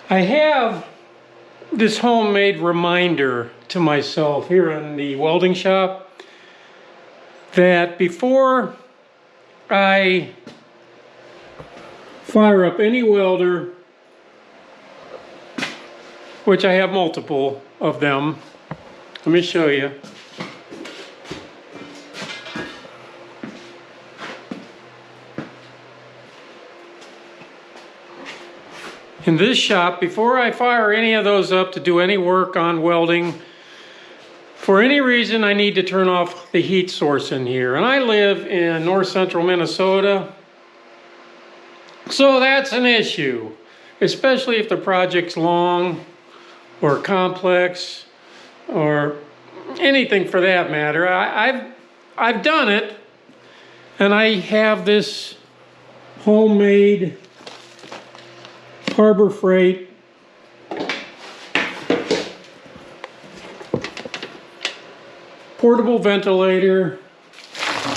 I have this homemade reminder to myself here in the welding shop that before I fire up any welder, which I have multiple of them, let me show you. In this shop, before I fire any of those up to do any work on welding, for any reason I need to turn off the heat source in here. And I live in north central Minnesota, so that's an issue, especially if the project's long or complex or anything for that matter. I've done it, and I have this homemade Harbor Freight portable ventilator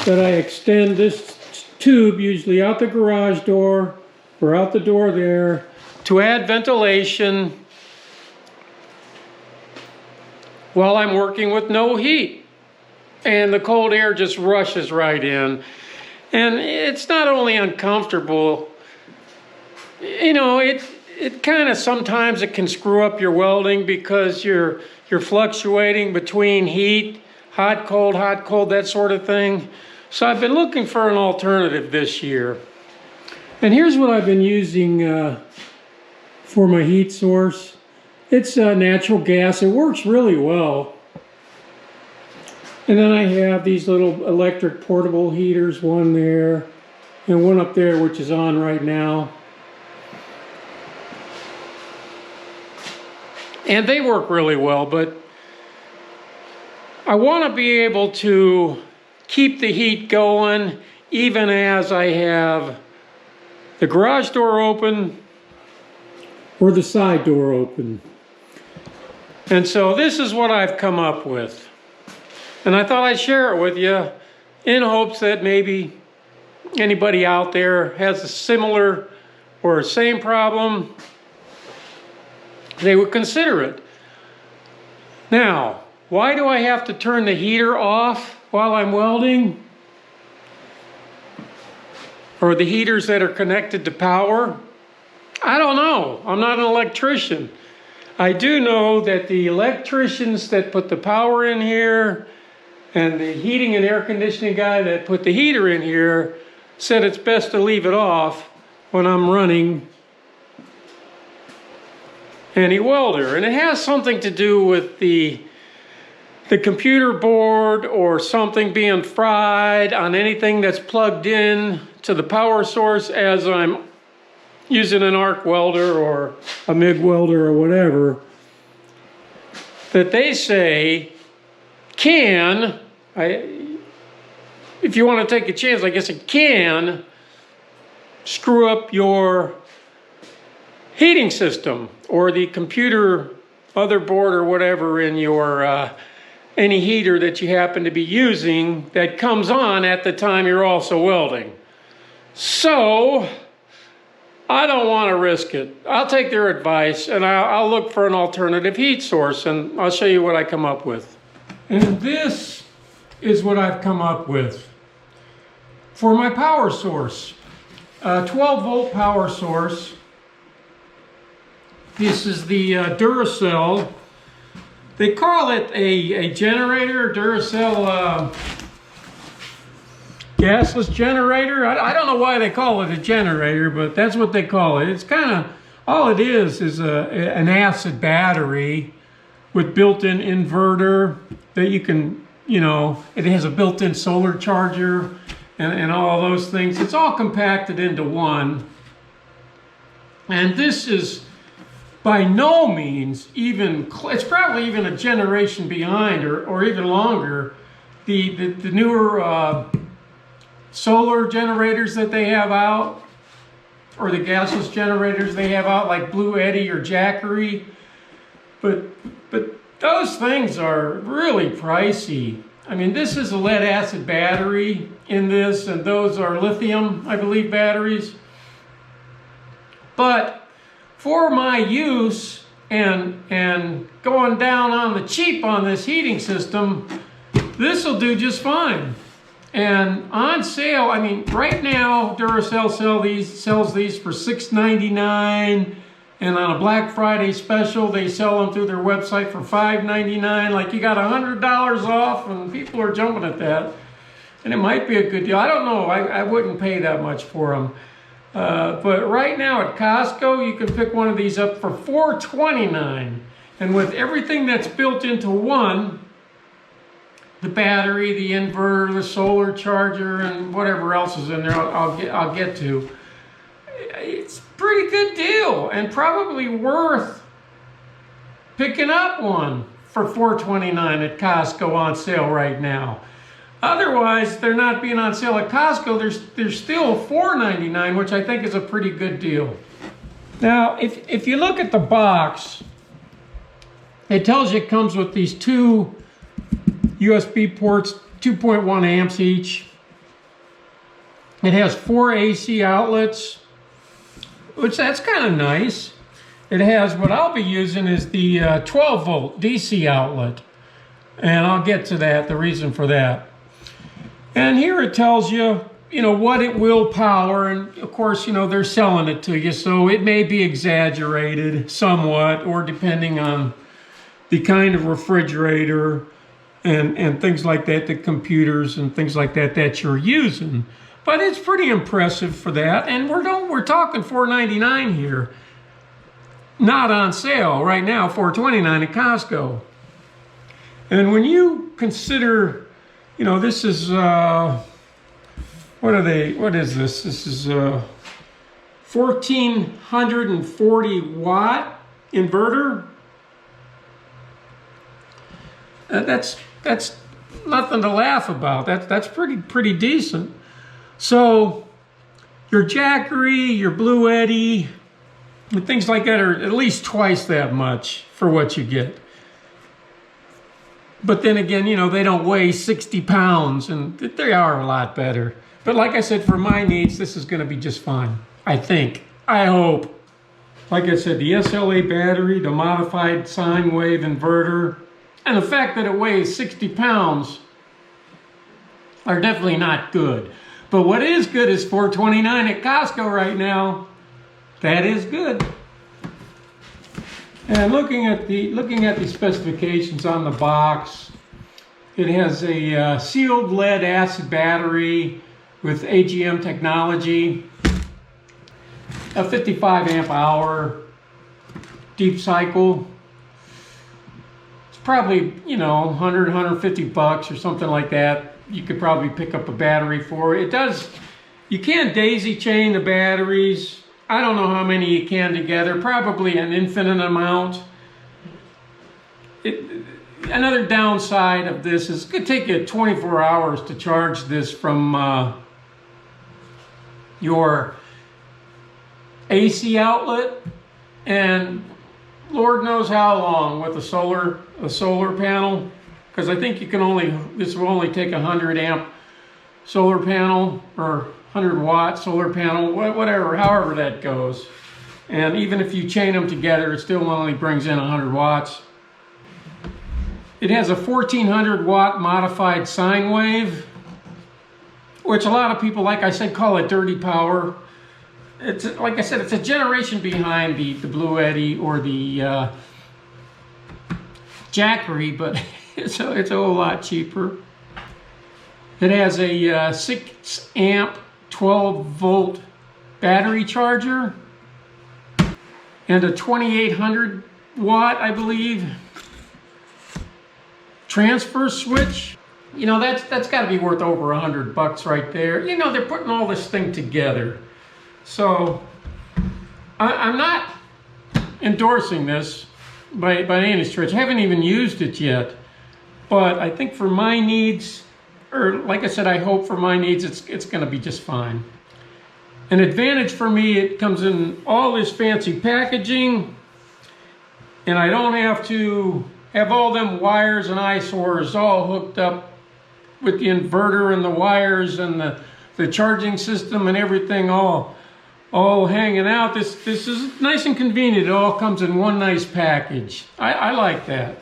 that I extend this tube usually out the garage door or out the door there to add ventilation while I'm working with no heat, and the cold air just rushes right in. And it's not only uncomfortable, you know, it kind of sometimes it can screw up your welding because you're fluctuating between heat, hot, cold, that sort of thing. So I've been looking for an alternative this year. And here's what I've been using for my heat source. It's natural gas. It works really well. And then I have these little electric portable heaters, one there and one up there, which is on right now. And they work really well, but I want to be able to keep the heat going even as I have the garage door open or the side door open. And so this is what I've come up with. And I thought I'd share it with you in hopes that maybe anybody out there has a similar or same problem, they would consider it. Now, why do I have to turn the heater off while I'm welding? Or the heaters that are connected to power? I don't know. I'm not an electrician. I do know that the electricians that put the power in here and the heating and air conditioning guy that put the heater in here said it's best to leave it off when I'm running any welder. And it has something to do with the computer board or something being fried on anything that's plugged in to the power source as I'm using an arc welder or a MIG welder or whatever, that they say can, if you want to take a chance, I guess it can screw up your heating system or the computer motherboard or whatever in your any heater that you happen to be using that comes on at the time you're also welding. So I don't want to risk it. I'll take their advice and I'll look for an alternative heat source, and I'll show you what I come up with. And this is what I've come up with for my power source. 12-volt power source. This is the Duracell. They call it a generator, Duracell gasless generator. I don't know why they call it a generator, but that's what they call it. It's kind of, all it is an acid battery with built-in inverter that you can, you know, it has a built-in solar charger and all those things. It's all compacted into one. And this is by no means even, it's probably even a generation behind or even longer. The newer solar generators that they have out, or the gasless generators they have out, like Blue Eddy or Jackery, but those things are really pricey. I mean, this is a lead acid battery in this, and those are lithium, I believe, batteries. But for my use and going down on the cheap on this heating system, this will do just fine. And on sale, I mean, right now, Duracell sells these for $6.99, and on a Black Friday special, they sell them through their website for $5.99. Like, you got $100 off, and people are jumping at that. And it might be a good deal. I don't know. I wouldn't pay that much for them. But right now at Costco, you can pick one of these up for $4.29. And with everything that's built into one, the battery, the inverter, the solar charger, and whatever else is in there, I'll get to. It's a pretty good deal, and probably worth picking up one for $4.29 at Costco on sale right now. Otherwise, they're not being on sale at Costco. They're still $4.99, which I think is a pretty good deal. Now, if you look at the box, it tells you it comes with these two USB ports, 2.1 amps each. It has 4 AC outlets, which that's kind of nice. It has, what I'll be using is the 12 volt DC outlet. And I'll get to that, the reason for that. And here it tells you, what it will power. And of course, they're selling it to you. So it may be exaggerated somewhat, or depending on the kind of refrigerator and things like that, the computers and things like that you're using. But it's pretty impressive for that. And we're talking $4.99 here. Not on sale right now, $4.29 at Costco. And when you consider, this is, what is this? This is a 1440 watt inverter. That's nothing to laugh about. That's pretty decent. So your Jackery, your Blue Eddy, and things like that are at least twice that much for what you get. But then again, they don't weigh 60 pounds, and they are a lot better. But like I said, for my needs, this is going to be just fine. I think. I hope. Like I said, the SLA battery, the modified sine wave inverter, and the fact that it weighs 60 pounds are definitely not good. But what is good is $4.29 at Costco right now. That is good. And looking at the specifications on the box, it has a sealed lead acid battery with AGM technology, a 55 amp hour deep cycle. It's probably, 100, 150 bucks or something like that. You could probably pick up a battery for it. You can't daisy chain the batteries. I don't know how many you can together, probably an infinite amount. Another downside of this is it could take you 24 hours to charge this from your AC outlet, and Lord knows how long with a solar panel, because I think this will only take a 100 amp solar panel or 100 watt solar panel, whatever, however that goes. And even if you chain them together, it still only brings in 100 watts. It has a 1400 watt modified sine wave, which a lot of people, like I said, call it dirty power. It's, like I said, it's a generation behind the Blue Eddy or the Jackery, but it's a whole lot cheaper. It has a 6 amp 12 volt battery charger and a 2800 watt, I believe, transfer switch. That's got to be worth over $100 right there. They're putting all this thing together. So I'm not endorsing this by any stretch. I haven't even used it yet, but I think for my needs, or like I said, I hope for my needs, it's going to be just fine. An advantage for me, it comes in all this fancy packaging, and I don't have to have all them wires and eyesores all hooked up with the inverter and the wires and the charging system and everything all all hanging out. This is nice and convenient. It all comes in one nice package. I like that.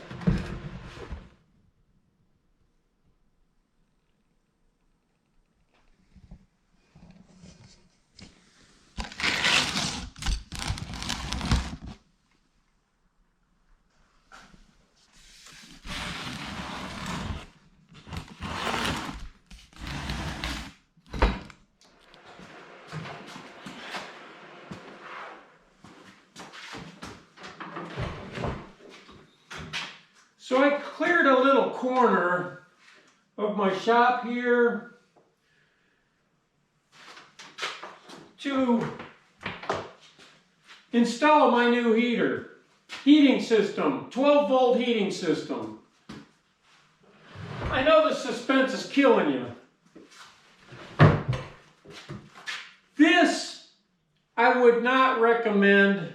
So I cleared a little corner of my shop here to install my new heating system, 12-volt heating system. I know the suspense is killing you. This I would not recommend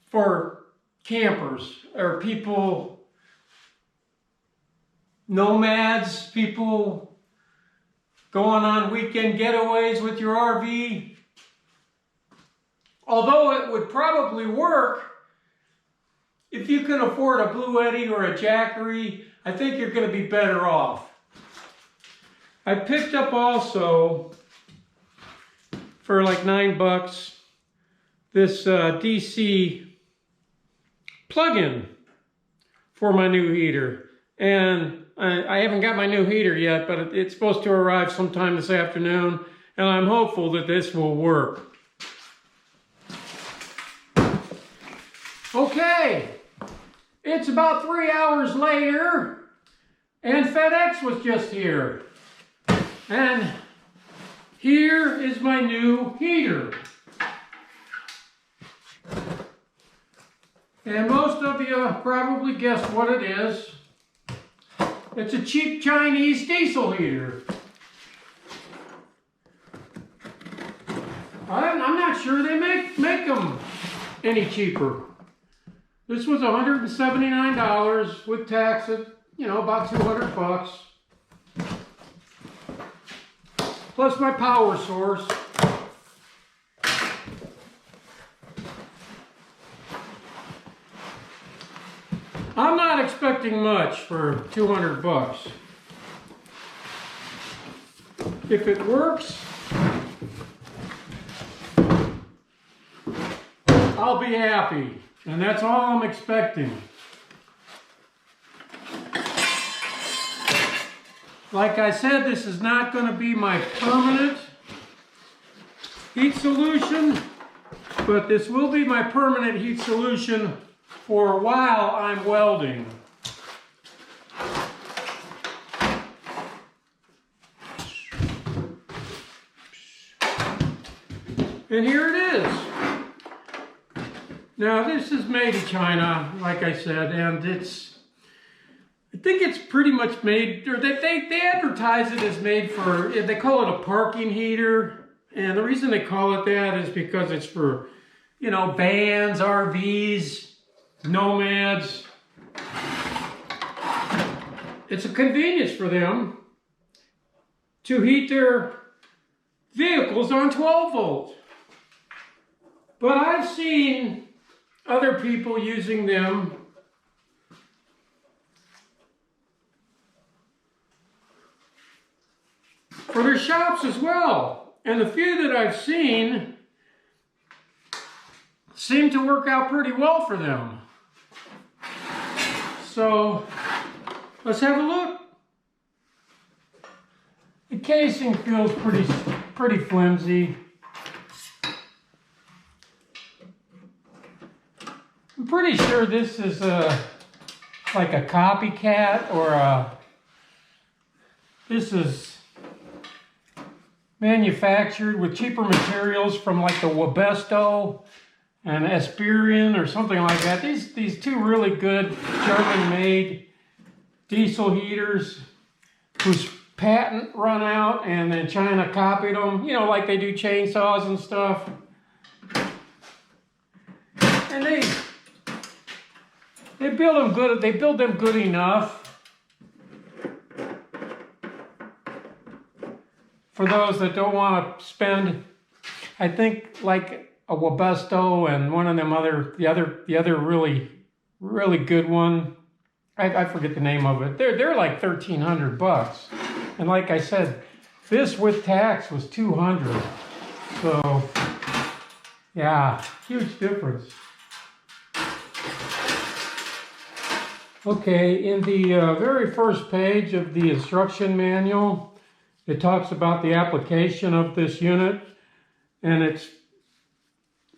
for campers or people, nomads, people going on weekend getaways with your RV. Although it would probably work if you can afford a Blue Eddy or a Jackery, I think you're going to be better off. I picked up also for like $9 this DC plug-in for my new heater, and I haven't got my new heater yet, but it's supposed to arrive sometime this afternoon, and I'm hopeful that this will work. Okay, it's about 3 hours later, and FedEx was just here, and here is my new heater. And most of you probably guessed what it is. It's a cheap Chinese diesel heater. I'm not sure they make them any cheaper. This was $179 with tax at, about $200. Plus my power source. I'm not expecting much for $200. If it works, I'll be happy, and that's all I'm expecting. Like I said, this is not going to be my permanent heat solution, but this will be my permanent heat solution for a while I'm welding. And here it is. Now this is made in China, like I said, and I think it's pretty much made, or they advertise it as made for, they call it a parking heater, and the reason they call it that is because it's for, vans, RVs, nomads. It's a convenience for them to heat their vehicles on 12 volt. But I've seen other people using them for their shops as well. And the few that I've seen seem to work out pretty well for them. So let's have a look. The casing feels pretty flimsy. I'm pretty sure this is like a copycat, or this is manufactured with cheaper materials from like the Webesto and Aspirian or something like that. These two really good German-made diesel heaters whose patent run out, and then China copied them, like they do chainsaws and stuff. And they build them good. They build them good enough for those that don't want to spend I think like a Webesto and one of them the other really good one. I forget the name of it. They're like $1,300, and like I said, this with tax was $200. So yeah, huge difference. Okay, in the very first page of the instruction manual, it talks about the application of this unit, and it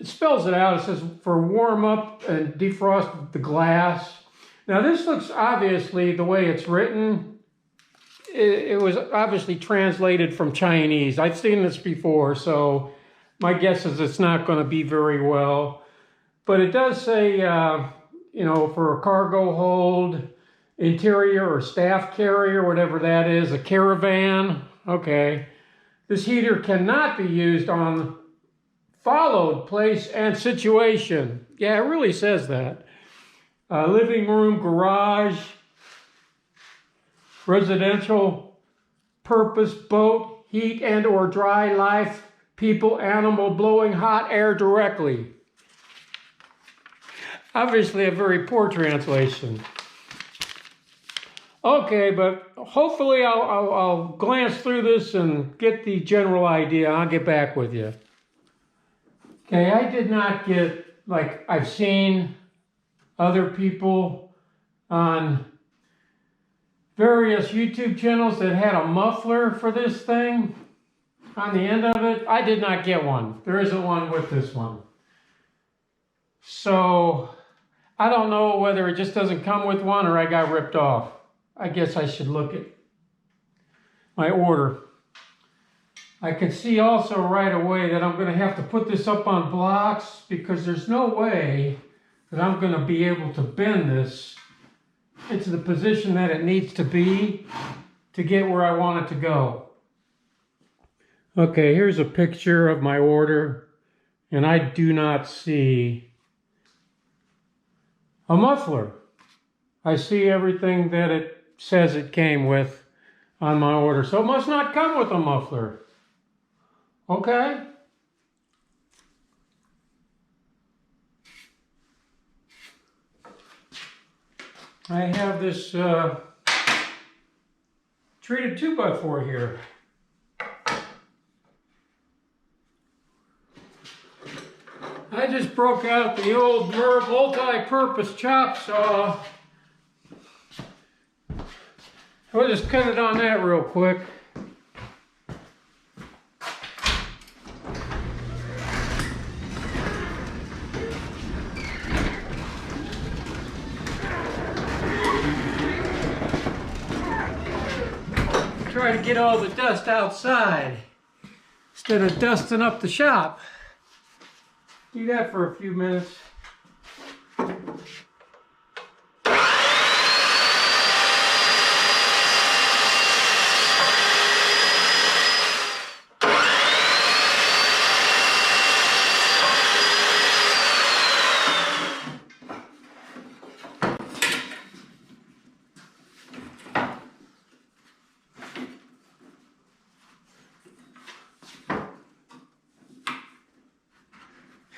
spells it out. It says for warm up and defrost the glass. Now this looks obviously, the way it's written, it was obviously translated from Chinese. I've seen this before, so my guess is it's not going to be very well. But it does say, you know, for a cargo hold, interior or staff carrier, whatever that is, a caravan. Okay. This heater cannot be used on followed place and situation. Yeah, it really says that. Living room, garage, residential purpose, boat, heat and or dry life, people, animal, blowing hot air directly. Obviously a very poor translation. Okay, but hopefully I'll glance through this and get the general idea. I'll get back with you. Okay, I did not get, like I've seen other people on various YouTube channels that had a muffler for this thing on the end of it. I did not get one. There isn't one with this one. So I don't know whether it just doesn't come with one or I got ripped off. I guess I should look at my order. I can see also right away that I'm going to have to put this up on blocks because there's no way that I'm going to be able to bend this into the position that it needs to be to get where I want it to go. Okay, here's a picture of my order, and I do not see a muffler. I see everything that it says it came with on my order, so it must not come with a muffler. Okay? I have this treated 2x4 here. I just broke out the old Merv multi-purpose chop saw. We'll just cut it on that real quick. Try to get all the dust outside instead of dusting up the shop. Do that for a few minutes.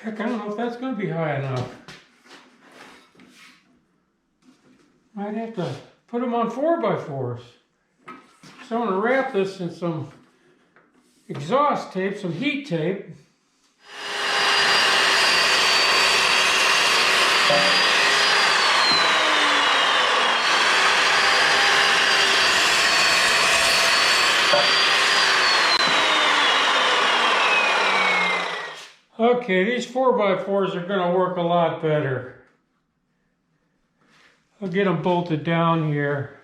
Heck, I don't know if that's going to be high enough. Might have to put them on 4x4s. So I'm going to wrap this in some exhaust tape, some heat tape. Okay, these 4x4s are going to work a lot better. I'll get them bolted down here.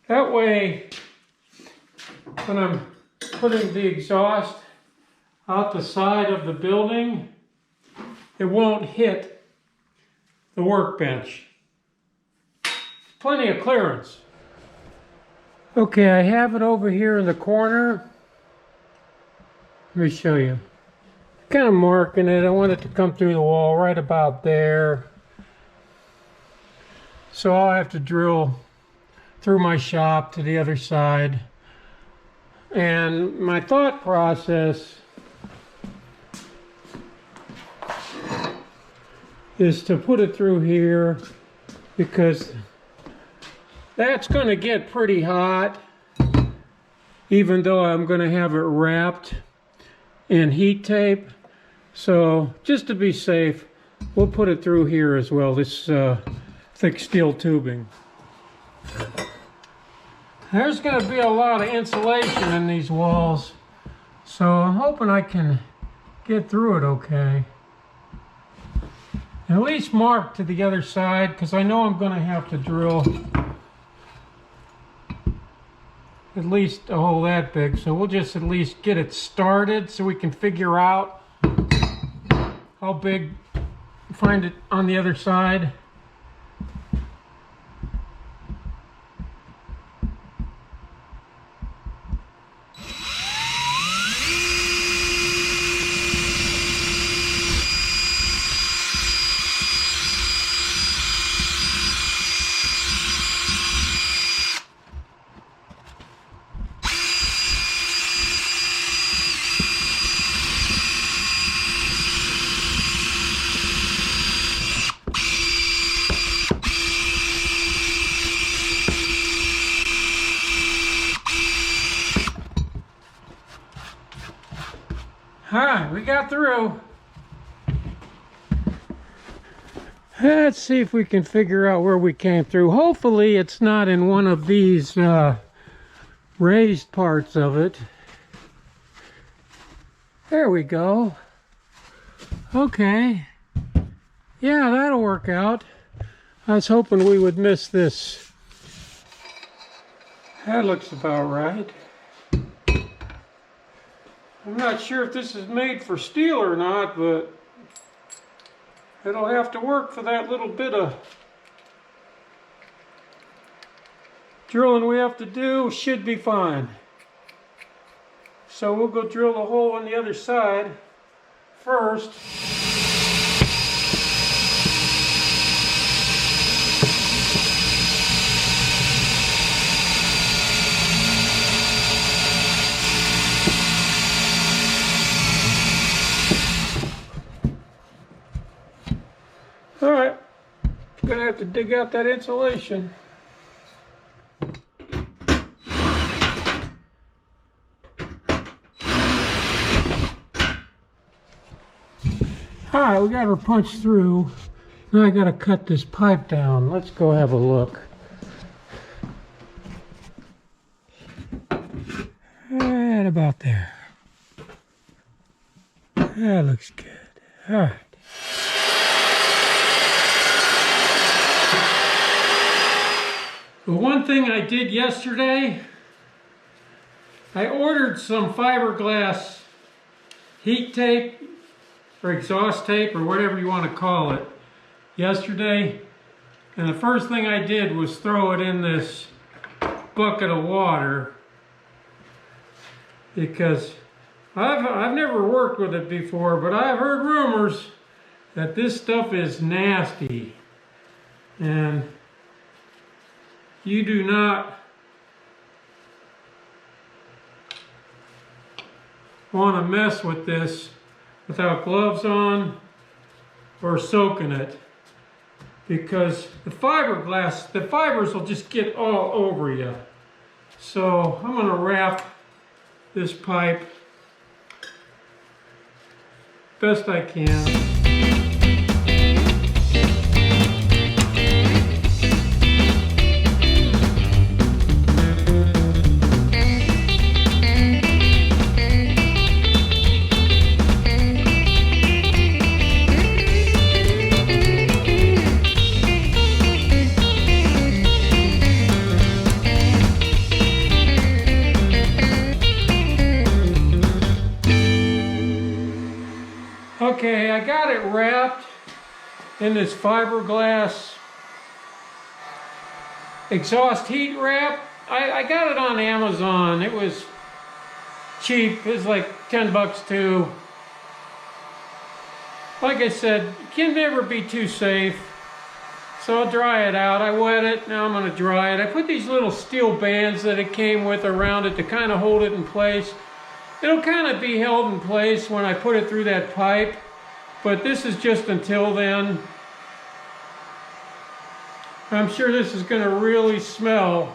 That way, when I'm putting the exhaust out the side of the building, it won't hit the workbench. Plenty of clearance. Okay, I have it over here in the corner. Let me show you. Kind of marking it. I want it to come through the wall right about there. So I'll have to drill through my shop to the other side. And my thought process is to put it through here, because that's going to get pretty hot, even though I'm going to have it wrapped in heat tape. So just to be safe, we'll put it through here as well, this thick steel tubing. There's going to be a lot of insulation in these walls, so I'm hoping I can get through it okay. At least mark to the other side, because I know I'm going to have to drill at least a hole that big. So we'll just at least get it started so we can figure out how big, find it on the other side. Alright, we got through. Let's see if we can figure out where we came through. Hopefully it's not in one of these raised parts of it. There we go. Okay. Yeah, that'll work out. I was hoping we would miss this. That looks about right. I'm not sure if this is made for steel or not, but it'll have to work for that little bit of drilling we have to do. Should be fine. So we'll go drill the hole on the other side first. Alright, gonna have to dig out that insulation. Alright, we got her punched through. Now I gotta cut this pipe down. Let's go have a look. Right about there. That looks good. Alright. The one thing I did yesterday, I ordered some fiberglass heat tape or exhaust tape or whatever you want to call it yesterday, and the first thing I did was throw it in this bucket of water, because I've never worked with it before, but I've heard rumors that this stuff is nasty, and you do not want to mess with this without gloves on or soaking it, because the fiberglass, the fibers will just get all over you. So I'm going to wrap this pipe best I can. Okay, I got it wrapped in this fiberglass exhaust heat wrap. I got it on Amazon. It was cheap. It was like 10 bucks too. Like I said, it can never be too safe. So I'll dry it out. I wet it, now I'm going to dry it. I put these little steel bands that it came with around it to kind of hold it in place. It'll kind of be held in place when I put it through that pipe, but this is just until then. I'm sure this is going to really smell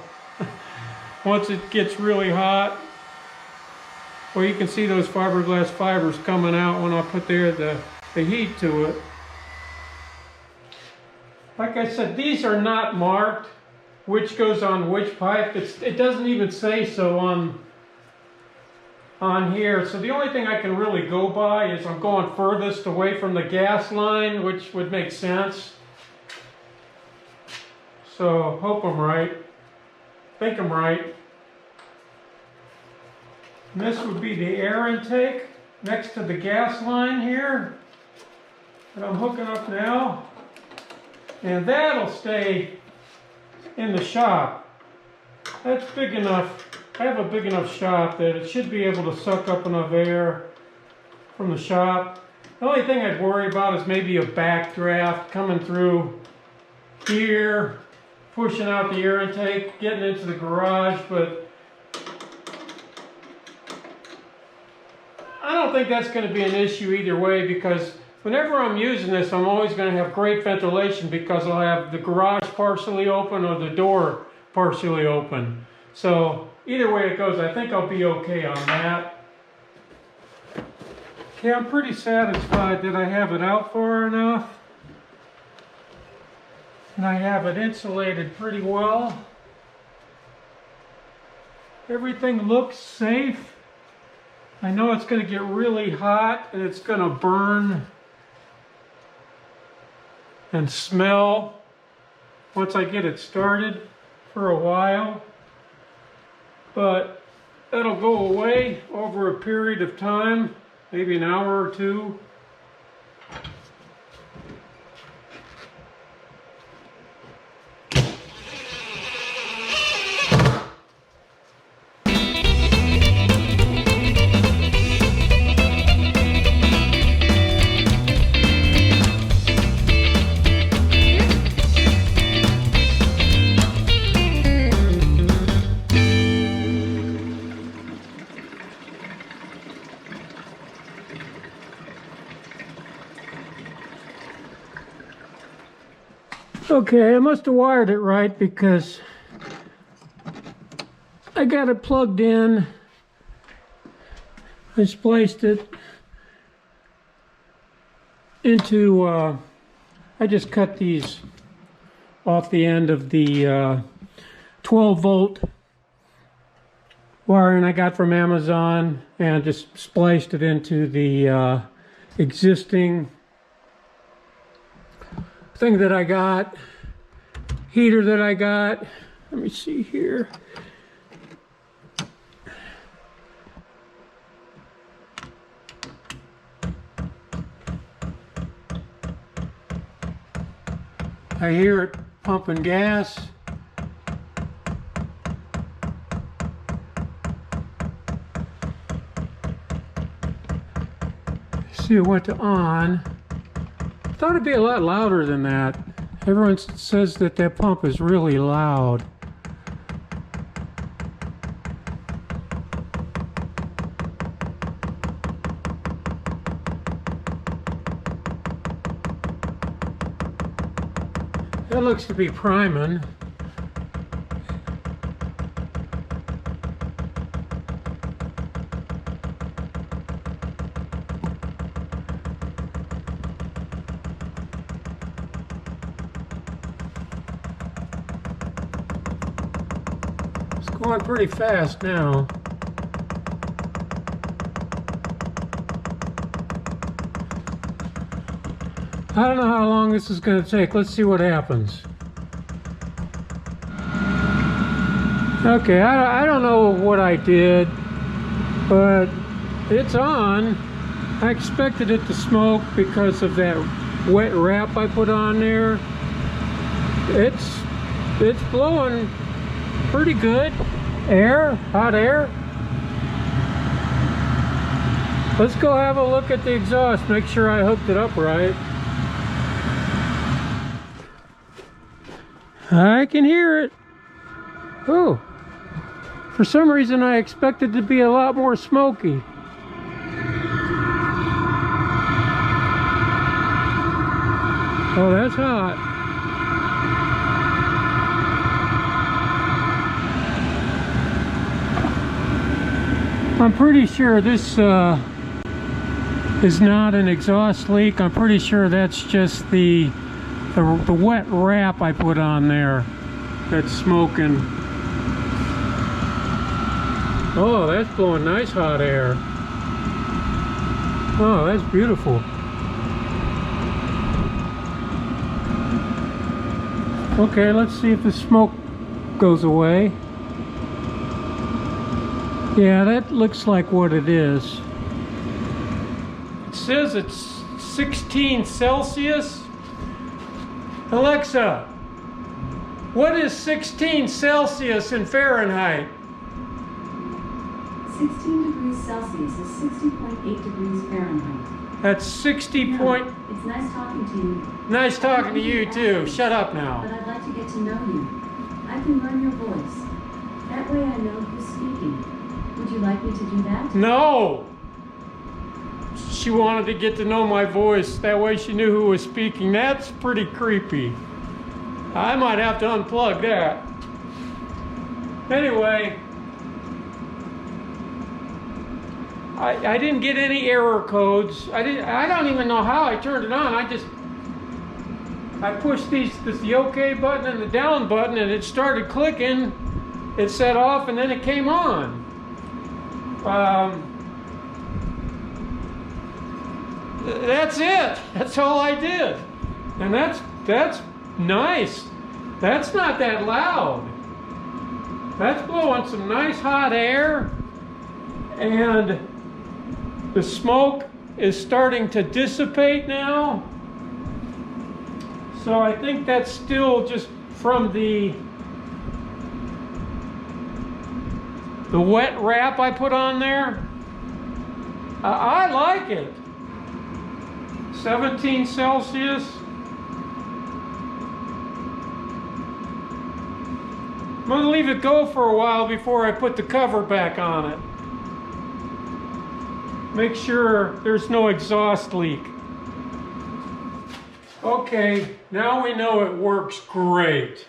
once it gets really hot. Well, you can see those fiberglass fibers coming out when I put the heat to it. Like I said, these are not marked which goes on which pipe. It doesn't even say so on here. So the only thing I can really go by is I'm going furthest away from the gas line, which would make sense. So hope I'm right. Think I'm right. And this would be the air intake next to the gas line here that I'm hooking up now. And that'll stay in the shop. That's big enough. I have a big enough shop that it should be able to suck up enough air from the shop. The only thing I'd worry about is maybe a backdraft coming through here, pushing out the air intake, getting into the garage, but I don't think that's going to be an issue either way, because whenever I'm using this, I'm always going to have great ventilation because I'll have the garage partially open or the door partially open. So either way it goes, I think I'll be okay on that. Okay, I'm pretty satisfied that I have it out far enough. And I have it insulated pretty well. Everything looks safe. I know it's going to get really hot and it's going to burn and smell once I get it started for a while. But that'll go away over a period of time, maybe an hour or two. Okay, I must have wired it right because I got it plugged in. I spliced it into, I just cut these off the end of the 12 volt wiring I got from Amazon and just spliced it into the existing thing that I got, heater that I got. Let me see here. I hear it pumping gas. See, it went to on. Thought it'd be a lot louder than that. Everyone says that that pump is really loud. That looks to be priming. Going pretty fast now. I don't know how long this is going to take. Let's see what happens. Okay, I don't know what I did, but it's on. I expected it to smoke because of that wet wrap I put on there. It's blowing pretty good. Air, hot air. Let's go have a look at the exhaust, make sure I hooked it up right. I can hear it. Oh, for some reason I expected it to be a lot more smoky. Oh, that's hot. I'm pretty sure this is not an exhaust leak. I'm pretty sure that's just the wet wrap I put on there that's smoking. Oh, that's blowing nice hot air. Oh, that's beautiful. Okay, let's see if the smoke goes away. Yeah, that looks like what it is. It says it's 16 Celsius. Alexa, what is 16 Celsius in Fahrenheit? 16 degrees Celsius is 60.8 degrees Fahrenheit. That's 60 No, point... It's nice talking to you. Nice talking to you too. Shut up now. But I'd like to get to know you. I can learn your voice. That way I know who's speaking. Would you like me to do that? No! She wanted to get to know my voice. That way she knew who was speaking. That's pretty creepy. I might have to unplug that. Anyway, I didn't get any error codes. I don't even know how I turned it on. I pushed the OK button and the down button, and it started clicking. It set off, and then it came on. That's it. That's all I did, and that's nice. That's not that loud. That's blowing some nice hot air, and the smoke is starting to dissipate now. So I think that's still just from the wet wrap I put on there. I like it. 17 Celsius. I'm going to leave it go for a while before I put the cover back on it. Make sure there's no exhaust leak. Okay, now we know it works great.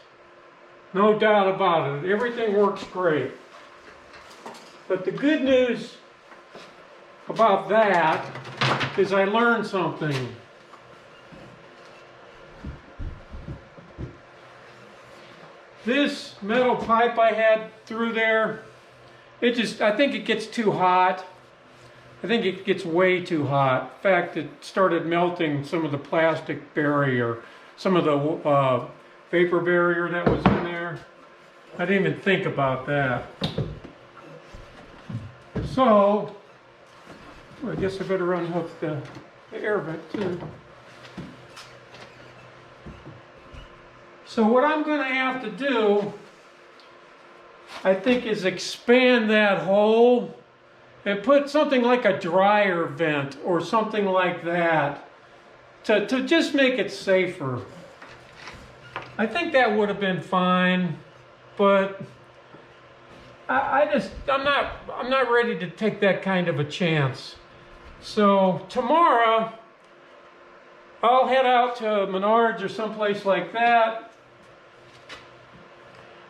No doubt about it. Everything works great. But the good news about that is I learned something. This metal pipe I had through there, I think it gets too hot. I think it gets way too hot. In fact, it started melting some of the plastic barrier, some of the vapor barrier that was in there. I didn't even think about that. So, I guess I better unhook the air vent too. So what I'm going to have to do, I think, is expand that hole and put something like a dryer vent or something like that to just make it safer. I think that would have been fine, but I'm not ready to take that kind of a chance. So tomorrow I'll head out to Menards or someplace like that.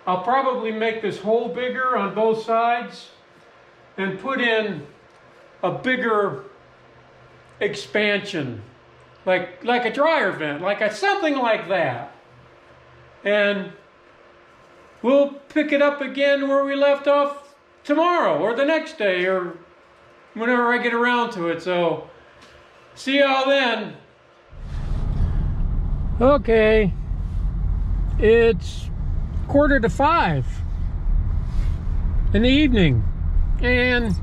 I'll probably make this hole bigger on both sides and put in a bigger expansion, like a dryer vent, something like that. And we'll pick it up again where we left off tomorrow or the next day or whenever I get around to it. So, see y'all then. Okay, it's 4:45 in the evening, and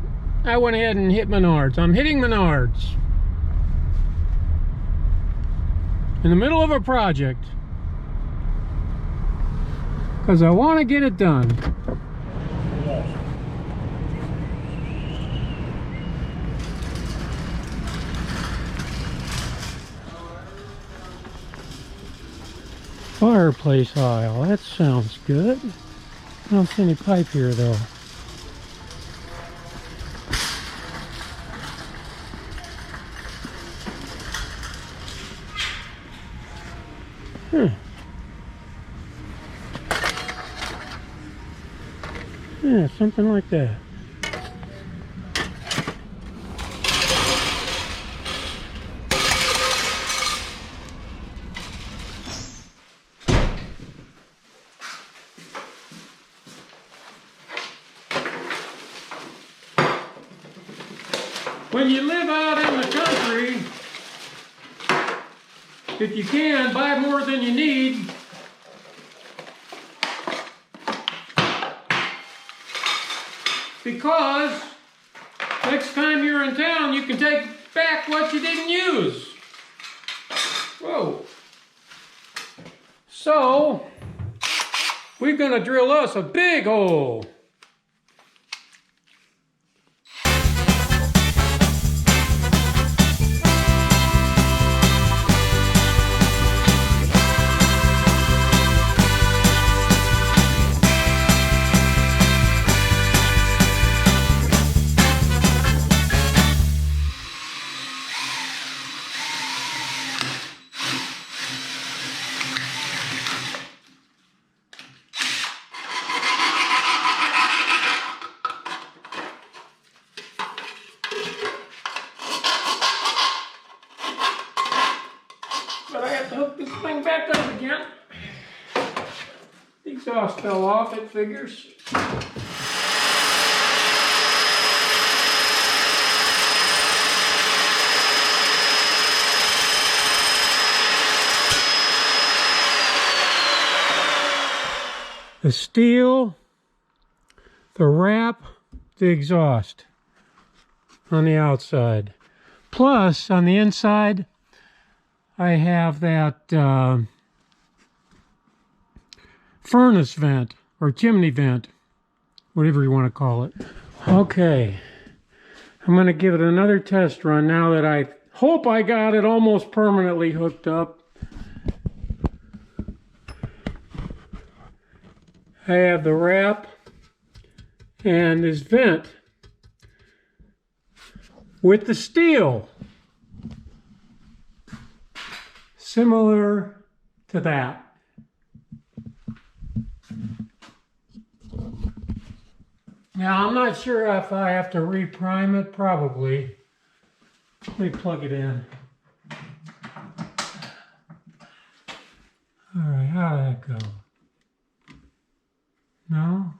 I went ahead and hit Menards. I'm hitting Menards in the middle of a project because I want to get it done. Fireplace aisle, that sounds good. I don't see any pipe here though. Yeah, something like that. when you live out in the country, if you can, buy more than you need. Because next time you're in town, you can take back what you didn't use. Whoa. So, we're going to drill us a big hole. But I have to hook this thing back up again. The exhaust fell off, it figures. The steel, the wrap, the exhaust on the outside. Plus, on the inside, I have that furnace vent or chimney vent, whatever you want to call it. Okay, I'm going to give it another test run now that I hope I got it almost permanently hooked up. I have the wrap and this vent with the steel. Similar to that. Now, I'm not sure if I have to reprime it, probably. Let me plug it in. All right, how did that go? No?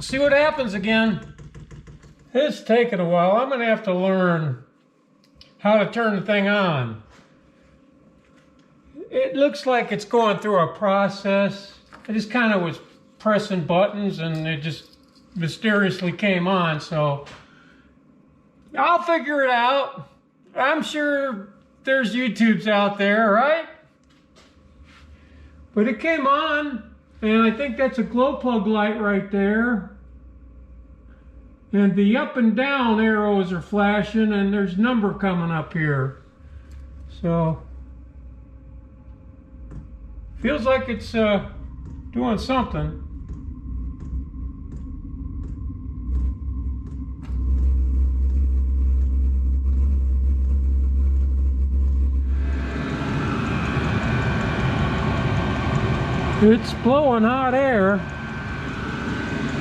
See what happens again. It's taken a while. I'm going to have to learn how to turn the thing on. It looks like it's going through a process. I just kind of was pressing buttons and it just mysteriously came on, so I'll figure it out. I'm sure there's YouTubes out there, right? But it came on, and I think that's a glow plug light right there. And the up and down arrows are flashing, and there's number coming up here. So, feels like it's doing something. It's blowing hot air,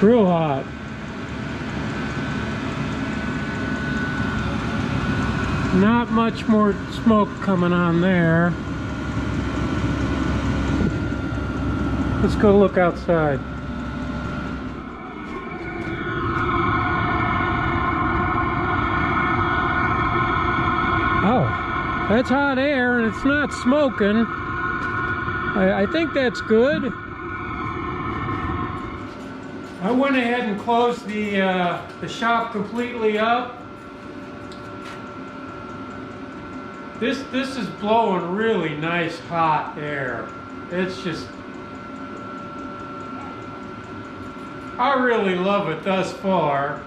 real hot. Not much more smoke coming on there. Let's go look outside. Oh, that's hot air and it's not smoking. I think that's good. I went ahead and closed the shop completely up. This is blowing really nice hot air. It's just, I really love it thus far.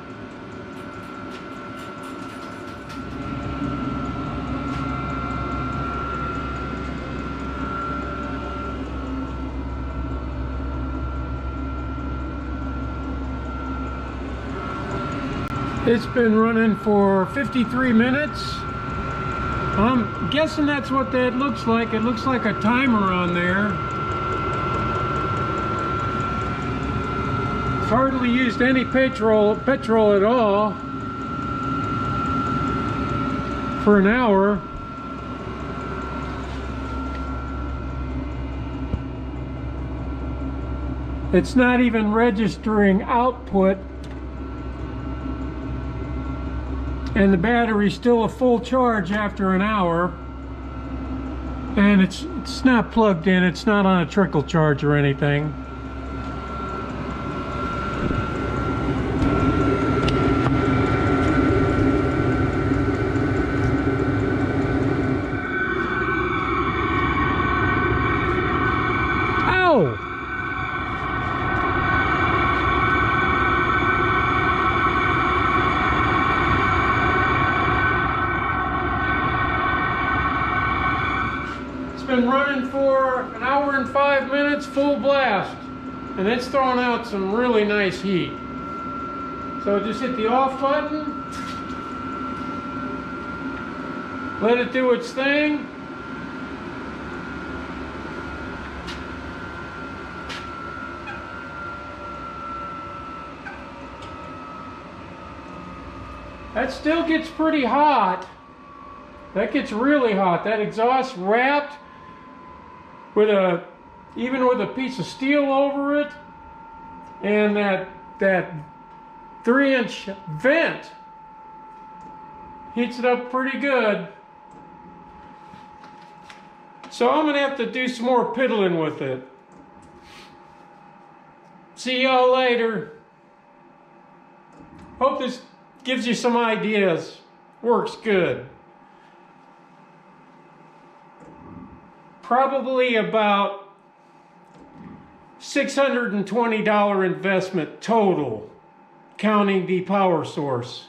It's been running for 53 minutes. I'm guessing that's what that looks like. It looks like a timer on there. It's hardly used any petrol at all for an hour. It's not even registering output, and the battery's still a full charge after an hour, and it's not plugged in. It's not on a trickle charge or anything. Ow! Been running for an hour and 5 minutes full blast, and it's throwing out some really nice heat. So just hit the off button, let it do its thing. That still gets pretty hot. That gets really hot. That exhaust wrapped with even with a piece of steel over it, and that 3-inch vent heats it up pretty good. So I'm gonna have to do some more piddling with it. See y'all later. Hope this gives you some ideas. Works good. Probably about $620 investment total, counting the power source.